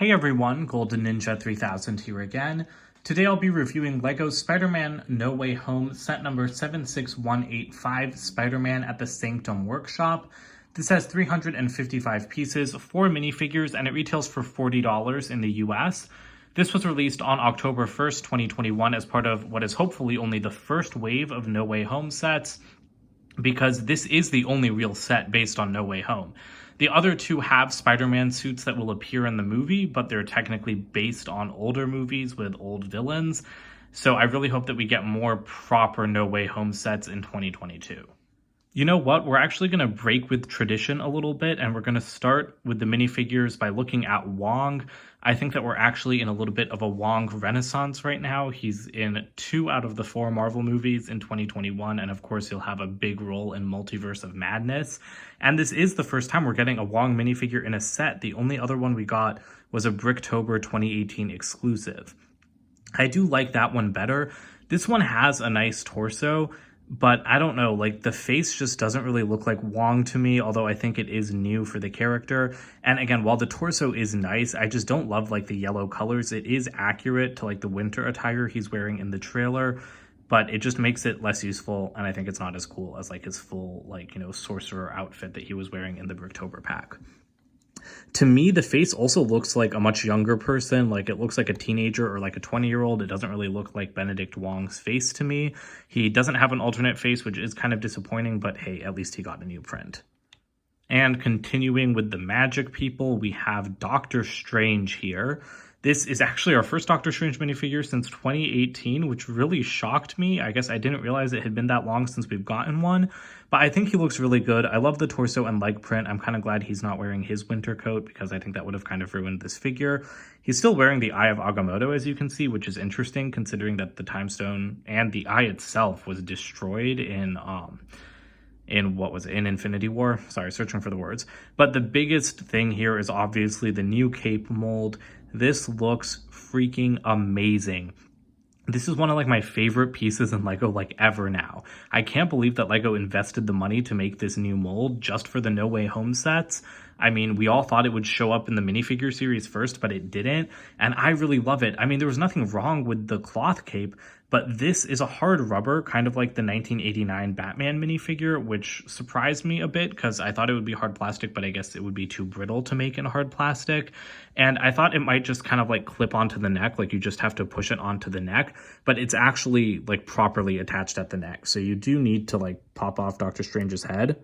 Hey everyone, Golden Ninja 3000 here again. Today I'll be reviewing LEGO Spider-Man No Way Home set number 76185, Spider-Man at the Sanctum Workshop. This has 355 pieces, 4 minifigures, and it retails for $40 in the US. This was released on October 1st, 2021 as part of what is hopefully only the first wave of No Way Home sets, because this is the only real set based on No Way Home. The other two have Spider-Man suits that will appear in the movie, but they're technically based on older movies with old villains. So I really hope that we get more proper No Way Home sets in 2022. You know what? We're actually going to break with tradition a little bit, and we're going to start with the minifigures by looking at Wong. I think that we're actually in a little bit of a Wong renaissance right now. He's in 2 out of the 4 Marvel movies in 2021, and of course he'll have a big role in Multiverse of Madness. And this is the first time we're getting a Wong minifigure in a set. The only other one we got was a Bricktober 2018 exclusive. I do like that one better. This one has a nice torso, but I don't know, like the face just doesn't really look like Wong to me, although I think it is new for the character. And again, while the torso is nice, I just don't love like the yellow colors. It is accurate to like the winter attire he's wearing in the trailer, but it just makes it less useful, and I think it's not as cool as like his full like, you know, sorcerer outfit that he was wearing in the Bricktober pack. To me, the face also looks like a much younger person, like it looks like a teenager or like a 20-year-old. It doesn't really look like Benedict Wong's face to me. He doesn't have an alternate face, which is kind of disappointing, but hey, at least he got a new print. And continuing with the magic people, we have Doctor Strange here. This is actually our first Doctor Strange minifigure since 2018, which really shocked me. I guess I didn't realize it had been that long since we've gotten one, but I think he looks really good. I love the torso and leg print. I'm kind of glad he's not wearing his winter coat because I think that would have kind of ruined this figure. He's still wearing the Eye of Agamotto, as you can see, which is interesting considering that the Time Stone and the eye itself was destroyed in what was it, in Infinity War? Sorry, searching for the words. But the biggest thing here is obviously the new cape mold. This looks freaking amazing. This is one of like my favorite pieces in LEGO like ever now. I can't believe that LEGO invested the money to make this new mold just for the No Way Home sets. I mean, we all thought it would show up in the minifigure series first, but it didn't. And I really love it. I mean, there was nothing wrong with the cloth cape, but this is a hard rubber, kind of like the 1989 Batman minifigure, which surprised me a bit because I thought it would be hard plastic, but I guess it would be too brittle to make in hard plastic. And I thought it might just kind of like clip onto the neck, like you just have to push it onto the neck, but it's actually like properly attached at the neck. So you do need to like pop off Doctor Strange's head.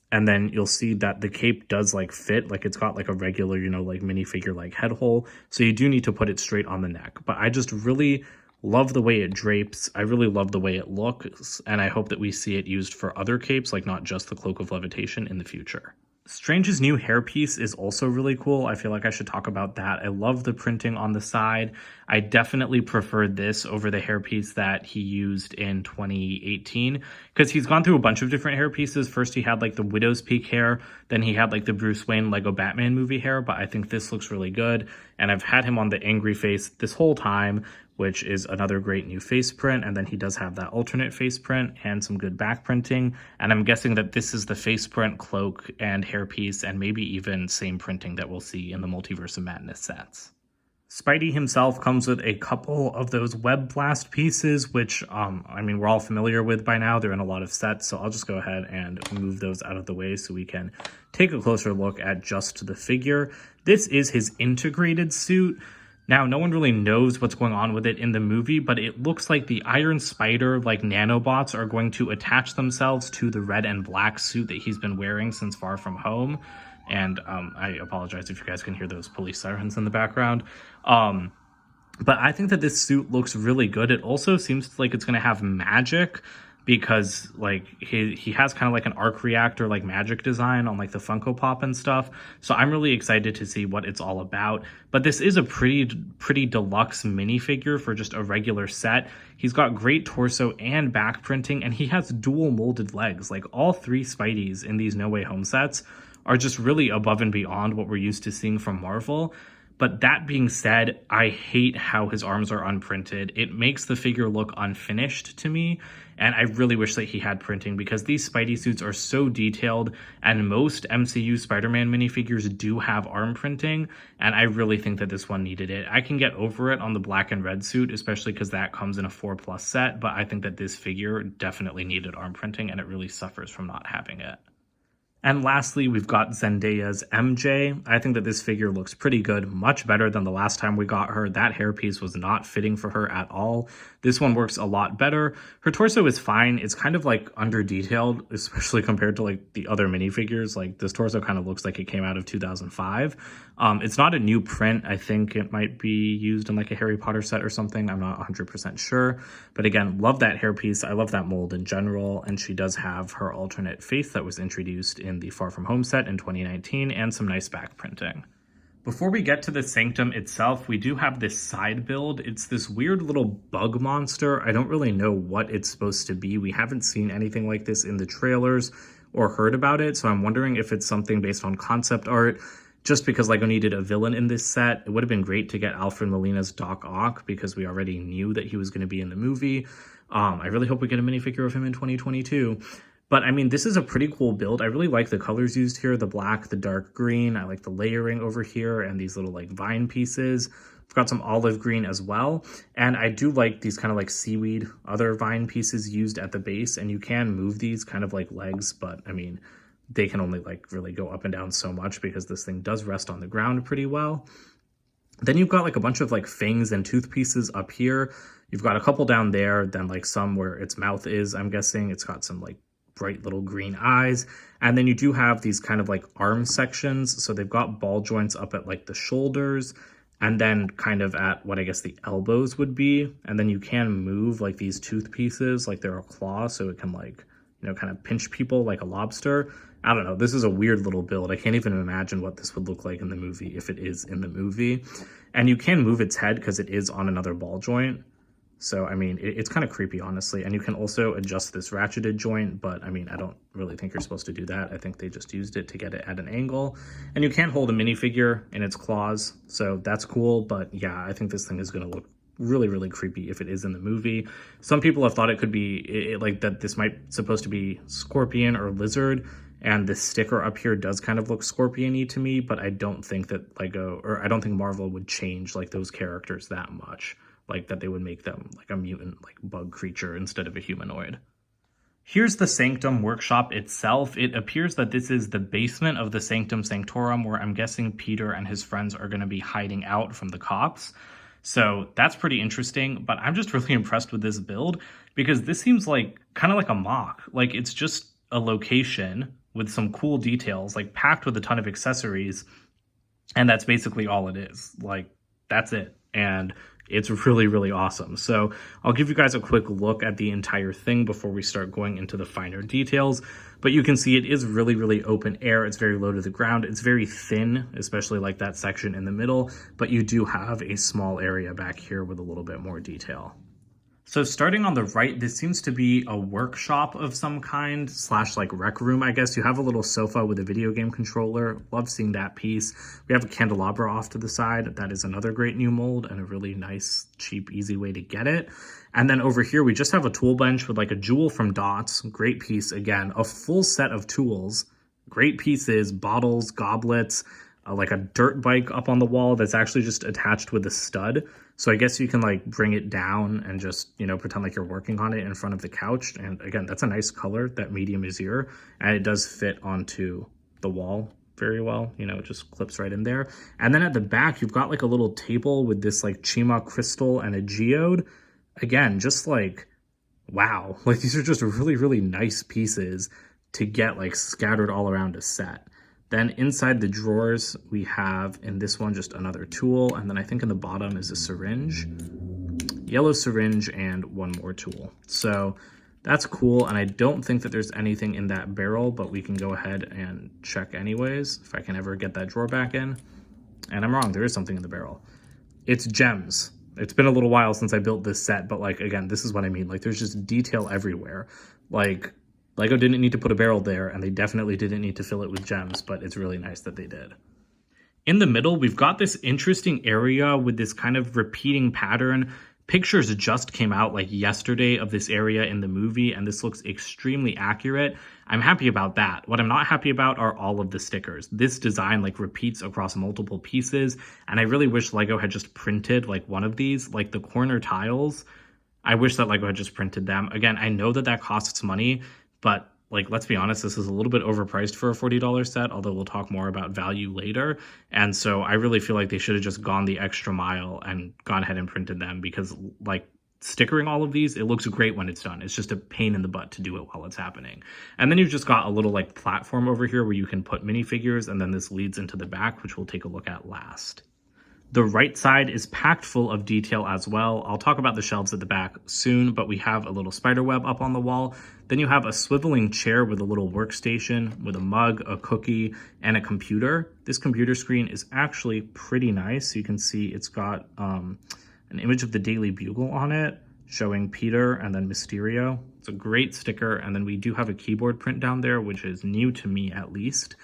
And then you'll see that the cape does like fit, like it's got like a regular, you know, like minifigure like head hole. So you do need to put it straight on the neck. But I just really love the way it drapes. I really love the way it looks. And I hope that we see it used for other capes, like not just the Cloak of Levitation in the future. Strange's new hairpiece is also really cool. I feel like I should talk about that. I love the printing on the side. I definitely prefer this over the hairpiece that he used in 2018 because he's gone through a bunch of different hairpieces. First, he had like the Widow's Peak hair. Then he had like the Bruce Wayne Lego Batman movie hair, but I think this looks really good. And I've had him on the angry face this whole time, which is another great new face print. And then he does have that alternate face print and some good back printing. And I'm guessing that this is the face print, cloak, and hairpiece, and maybe even same printing that we'll see in the Multiverse of Madness sets. Spidey himself comes with a couple of those Web Blast pieces, which, I mean, we're all familiar with by now. They're in a lot of sets, so I'll just go ahead and move those out of the way so we can take a closer look at just the figure. This is his integrated suit. Now, no one really knows what's going on with it in the movie, but it looks like the Iron Spider, like nanobots, are going to attach themselves to the red and black suit that he's been wearing since Far From Home. And I apologize if you guys can hear those police sirens in the background. But I think that this suit looks really good. It also seems like it's going to have magic because like he has kind of like an arc reactor like magic design on like the Funko Pop and stuff. So I'm really excited to see what it's all about. But this is a pretty deluxe minifigure for just a regular set. He's got great torso and back printing, and he has dual molded legs. Like all 3 Spideys in these No Way Home sets are just really above and beyond what we're used to seeing from Marvel. But that being said, I hate how his arms are unprinted. It makes the figure look unfinished to me, and I really wish that he had printing because these Spidey suits are so detailed, and most MCU Spider-Man minifigures do have arm printing, and I really think that this one needed it. I can get over it on the black and red suit, especially because that comes in a 4+ set, but I think that this figure definitely needed arm printing, and it really suffers from not having it. And lastly, we've got Zendaya's MJ. I think that this figure looks pretty good, much better than the last time we got her. That hairpiece was not fitting for her at all. This one works a lot better. Her torso is fine. It's kind of like under-detailed, especially compared to like the other minifigures. Like this torso kind of looks like it came out of 2005. It's not a new print. I think it might be used in like a Harry Potter set or something. I'm not 100% sure. But again, love that hairpiece. I love that mold in general. And she does have her alternate face that was introduced in the Far From Home set in 2019 and some nice back printing. Before we get to the Sanctum itself, we do have this side build. It's this weird little bug monster. I don't really know what it's supposed to be. We haven't seen anything like this in the trailers or heard about it, so I'm wondering if it's something based on concept art. Just because LEGO needed a villain in this set, it would have been great to get Alfred Molina's Doc Ock because we already knew that he was going to be in the movie. I really hope we get a minifigure of him in 2022. But I mean, this is a pretty cool build. I really like the colors used here, the black, the dark green. I like the layering over here and these little like vine pieces. I've got some olive green as well. And I do like these kind of like seaweed, other vine pieces used at the base. And you can move these kind of like legs, but I mean, they can only like really go up and down so much because this thing does rest on the ground pretty well. Then you've got like a bunch of like fangs and tooth pieces up here. You've got a couple down there, then like some where its mouth is, I'm guessing. It's got some like bright little green eyes. And then you do have these kind of like arm sections. So they've got ball joints up at like the shoulders and then kind of at what I guess the elbows would be. And then you can move like these tooth pieces like they're a claw. So it can like, you know, kind of pinch people like a lobster. I don't know. This is a weird little build. I can't even imagine what this would look like in the movie if it is in the movie. And you can move its head because it is on another ball joint. So, I mean, it's kind of creepy, honestly. And you can also adjust this ratcheted joint, but I mean, I don't really think you're supposed to do that. I think they just used it to get it at an angle. And you can hold a minifigure in its claws, so that's cool. But yeah, I think this thing is going to look really, really creepy if it is in the movie. Some people have thought it could be like that this might supposed to be scorpion or lizard. And this sticker up here does kind of look scorpion-y to me, but I don't think that LEGO, or I don't think Marvel would change like those characters that much. Like that they would make them like a mutant, like bug creature instead of a humanoid. Here's the Sanctum workshop itself. It appears that this is the basement of the Sanctum Sanctorum where I'm guessing Peter and his friends are going to be hiding out from the cops. So that's pretty interesting, but I'm just really impressed with this build because this seems like kind of like a mock. Like it's just a location with some cool details, like packed with a ton of accessories. And that's basically all it is. Like that's it. And it's really, really awesome. So I'll give you guys a quick look at the entire thing before we start going into the finer details. But you can see it is really, really open air. It's very low to the ground. It's very thin, especially like that section in the middle. But you do have a small area back here with a little bit more detail. So starting on the right, this seems to be a workshop of some kind, / like rec room, I guess. You have a little sofa with a video game controller. Love seeing that piece. We have a candelabra off to the side. That is another great new mold and a really nice, cheap, easy way to get it. And then over here, we just have a tool bench with like a jewel from Dots. Great piece. Again, a full set of tools. Great pieces, bottles, goblets, like a dirt bike up on the wall that's actually just attached with a stud. So I guess you can like bring it down and just, you know, pretend like you're working on it in front of the couch. And again, that's a nice color, that medium azure, and it does fit onto the wall very well. You know, it just clips right in there. And then at the back, you've got like a little table with this like Chima crystal and a geode. Again, just like, wow. Like these are just really, really nice pieces to get like scattered all around a set. Then inside the drawers, we have in this one just another tool. And then I think in the bottom is a syringe, yellow syringe, and one more tool. So that's cool. And I don't think that there's anything in that barrel, but we can go ahead and check anyways, if I can ever get that drawer back in. And I'm wrong, there is something in the barrel. It's gems. It's been a little while since I built this set, but like, again, this is what I mean. Like there's just detail everywhere. Like, LEGO didn't need to put a barrel there, and they definitely didn't need to fill it with gems, but it's really nice that they did. In the middle, we've got this interesting area with this kind of repeating pattern. Pictures just came out like yesterday of this area in the movie, and this looks extremely accurate. I'm happy about that. What I'm not happy about are all of the stickers. This design like repeats across multiple pieces, and I really wish LEGO had just printed like one of these, like the corner tiles. I wish that LEGO had just printed them. Again, I know that that costs money, but like, let's be honest, this is a little bit overpriced for a $40 set, although we'll talk more about value later. And so I really feel like they should have just gone the extra mile and gone ahead and printed them, because like stickering all of these, it looks great when it's done. It's just a pain in the butt to do it while it's happening. And then you've just got a little like platform over here where you can put minifigures, and then this leads into the back, which we'll take a look at last. The right side is packed full of detail as well. I'll talk about the shelves at the back soon, but we have a little spider web up on the wall. Then you have a swiveling chair with a little workstation with a mug, a cookie, and a computer. This computer screen is actually pretty nice. You can see it's got an image of the Daily Bugle on it, showing Peter and then Mysterio. It's a great sticker. And then we do have a keyboard print down there, which is new to me at least.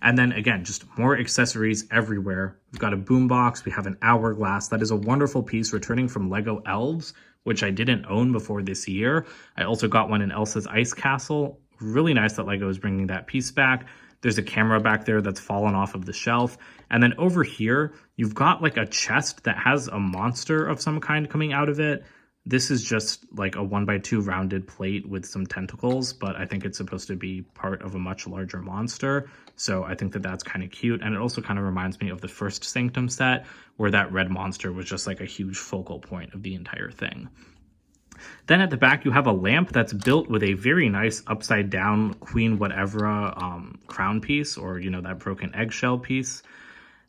And then again, just more accessories everywhere. We've got a boombox, we have an hourglass. That is a wonderful piece returning from LEGO Elves, which I didn't own before this year. I also got one in Elsa's Ice Castle. Really nice that LEGO is bringing that piece back. There's a camera back there that's fallen off of the shelf. And then over here, you've got like a chest that has a monster of some kind coming out of it. This is just like a 1x2 rounded plate with some tentacles, but I think it's supposed to be part of a much larger monster. So I think that that's kind of cute. And it also kind of reminds me of the first Sanctum set, where that red monster was just like a huge focal point of the entire thing. Then at the back, you have a lamp that's built with a very nice upside down Queen Whatever crown piece, or, you know, that broken eggshell piece.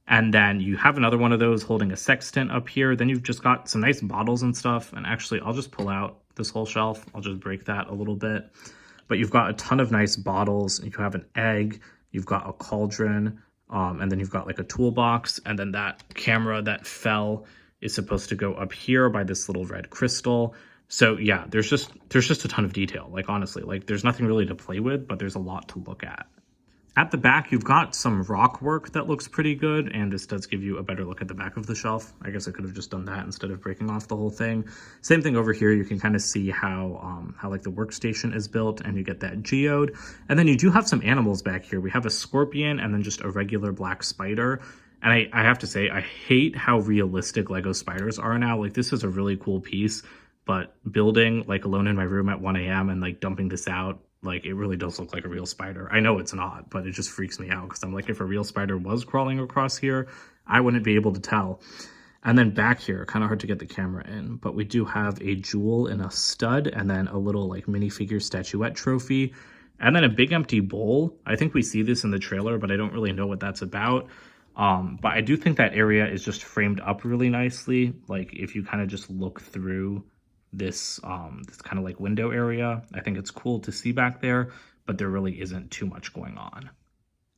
And then you have another one of those holding a sextant up here. Then you've just got some nice bottles and stuff. And actually, I'll just pull out this whole shelf. I'll just break that a little bit. But you've got a ton of nice bottles. You have an egg. You've got a cauldron. And then you've got like a toolbox. And then that camera that fell is supposed to go up here by this little red crystal. So yeah, there's just a ton of detail. Like honestly, like there's nothing really to play with, but there's a lot to look at. At the back, you've got some rock work that looks pretty good, and this does give you a better look at the back of the shelf. I guess I could have just done that instead of breaking off the whole thing. Same thing over here. You can kind of see how like the workstation is built, and you get that geode. And then you do have some animals back here. We have a scorpion and then just a regular black spider. And I have to say, I hate how realistic LEGO spiders are now. Like, this is a really cool piece, but building like alone in my room at 1 a.m. and like dumping this out, like, it really does look like a real spider. I know it's not, but it just freaks me out because I'm like, if a real spider was crawling across here, I wouldn't be able to tell. And then back here, kind of hard to get the camera in, but we do have a jewel in a stud, and then a little like minifigure statuette trophy, and then a big empty bowl. I think we see this in the trailer, but I don't really know what that's about. But I do think that area is just framed up really nicely. Like, if you kind of just look through this kind of like window area, I think it's cool to see back there, but there really isn't too much going on.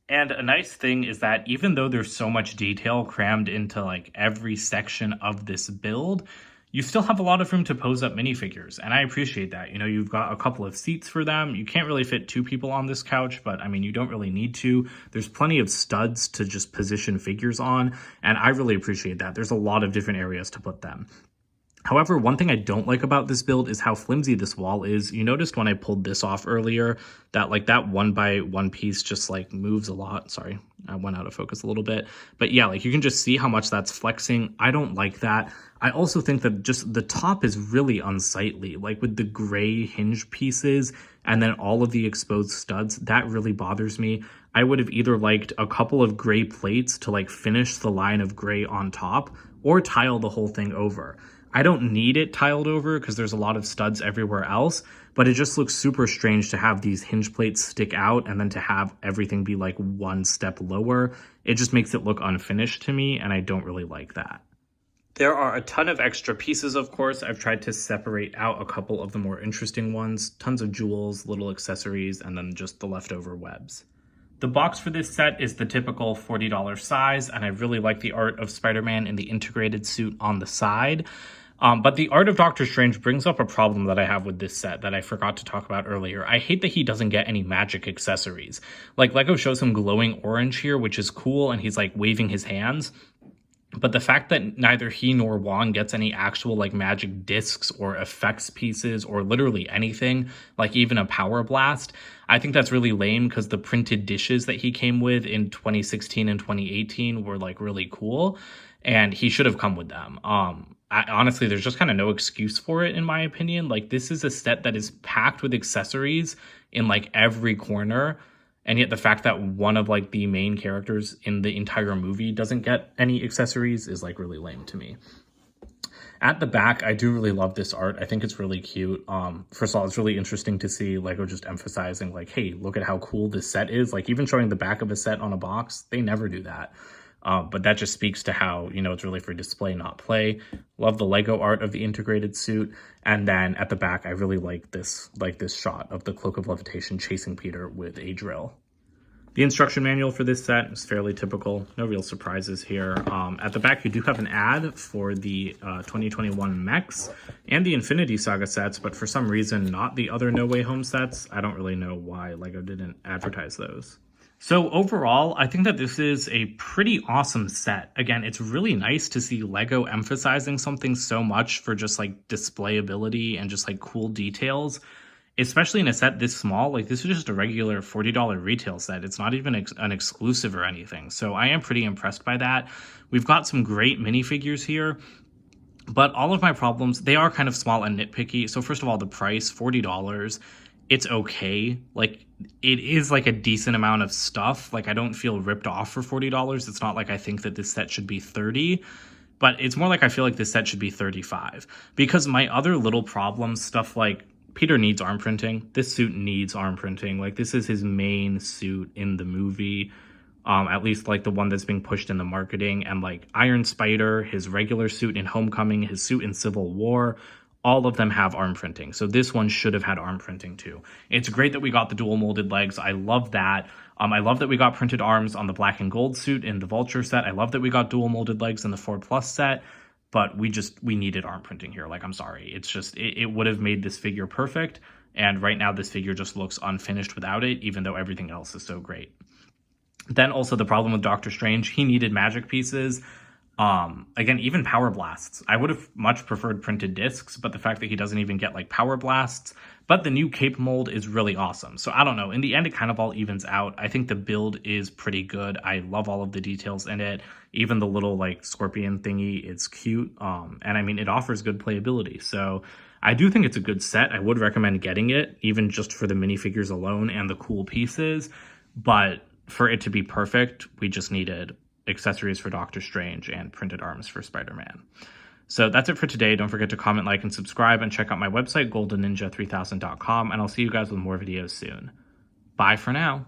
And a nice thing is that even though there's so much detail crammed into like every section of this build, you still have a lot of room to pose up minifigures, and I appreciate that. You know, you've got a couple of seats for them. You can't really fit 2 people on this couch, but I mean, you don't really need to. There's plenty of studs to just position figures on, and I really appreciate that. There's a lot of different areas to put them. However, one thing I don't like about this build is how flimsy this wall is. You noticed when I pulled this off earlier that like that 1x1 piece just like moves a lot. Sorry, I went out of focus a little bit. But yeah, like you can just see how much that's flexing. I don't like that. I also think that just the top is really unsightly, like with the gray hinge pieces and then all of the exposed studs. That really bothers me. I would have either liked a couple of gray plates to like finish the line of gray on top, or tile the whole thing over. I don't need it tiled over because there's a lot of studs everywhere else, but it just looks super strange to have these hinge plates stick out and then to have everything be like one step lower. It just makes it look unfinished to me, and I don't really like that. There are a ton of extra pieces, of course. I've tried to separate out a couple of the more interesting ones. Tons of jewels, little accessories, and then just the leftover webs. The box for this set is the typical $40 size, and I really like the art of Spider-Man in the integrated suit on the side. But the art of Doctor Strange brings up a problem that I have with this set that I forgot to talk about earlier. I hate that he doesn't get any magic accessories. Like, LEGO shows him glowing orange here, which is cool, and he's like waving his hands. But the fact that neither he nor Wong gets any actual like magic discs or effects pieces or literally anything, like even a power blast, I think that's really lame because the printed dishes that he came with in 2016 and 2018 were like really cool, and he should have come with them. Honestly, there's just kind of no excuse for it in my opinion. Like, this is a set that is packed with accessories in like every corner. And yet the fact that one of like the main characters in the entire movie doesn't get any accessories is like really lame to me. At the back, I do really love this art. I think it's really cute. First of all, it's really interesting to see LEGO just emphasizing like, hey, look at how cool this set is. Like, even showing the back of a set on a box, they never do that. But that just speaks to how, you know, it's really for display, not play. Love the LEGO art of the integrated suit. And then at the back, I really like this shot of the Cloak of Levitation chasing Peter with a drill. The instruction manual for this set is fairly typical. No real surprises here. At the back, you do have an ad for the 2021 mechs and the Infinity Saga sets, but for some reason, not the other No Way Home sets. I don't really know why LEGO didn't advertise those. So overall, I think that this is a pretty awesome set. Again, it's really nice to see LEGO emphasizing something so much for just like displayability and just like cool details, especially in a set this small. Like, this is just a regular $40 retail set. It's not even an exclusive or anything. So I am pretty impressed by that. We've got some great minifigures here, but all of my problems, they are kind of small and nitpicky. So first of all, the price, $40. It's okay. Like, it is like a decent amount of stuff. Like, I don't feel ripped off for $40. It's not like I think that this set should be $30, but it's more like I feel like this set should be $35, because my other little problems, stuff like Peter needs arm printing. This suit needs arm printing. Like, this is his main suit in the movie, at least like the one that's being pushed in the marketing. And like Iron Spider, his regular suit in Homecoming, his suit in Civil War, all of them have arm printing. So this one should have had arm printing too. It's great that we got the dual molded legs. I love that. I love that we got printed arms on the black and gold suit in the Vulture set. I love that we got dual molded legs in the 4+ set, but we needed arm printing here. Like, I'm sorry. It's just, it would have made this figure perfect. And right now this figure just looks unfinished without it, even though everything else is so great. Then also the problem with Doctor Strange, he needed magic pieces. Again, even power blasts. I would have much preferred printed discs, but the fact that he doesn't even get like power blasts, but the new cape mold is really awesome. So I don't know. In the end, it kind of all evens out. I think the build is pretty good. I love all of the details in it. Even the little like scorpion thingy, it's cute. And I mean, it offers good playability. So I do think it's a good set. I would recommend getting it, even just for the minifigures alone and the cool pieces. But for it to be perfect, we just needed accessories for Doctor Strange and printed arms for Spider-Man. So that's it for today. Don't forget to comment, like, and subscribe, and check out my website, goldenninja3000.com, and I'll see you guys with more videos soon. Bye for now.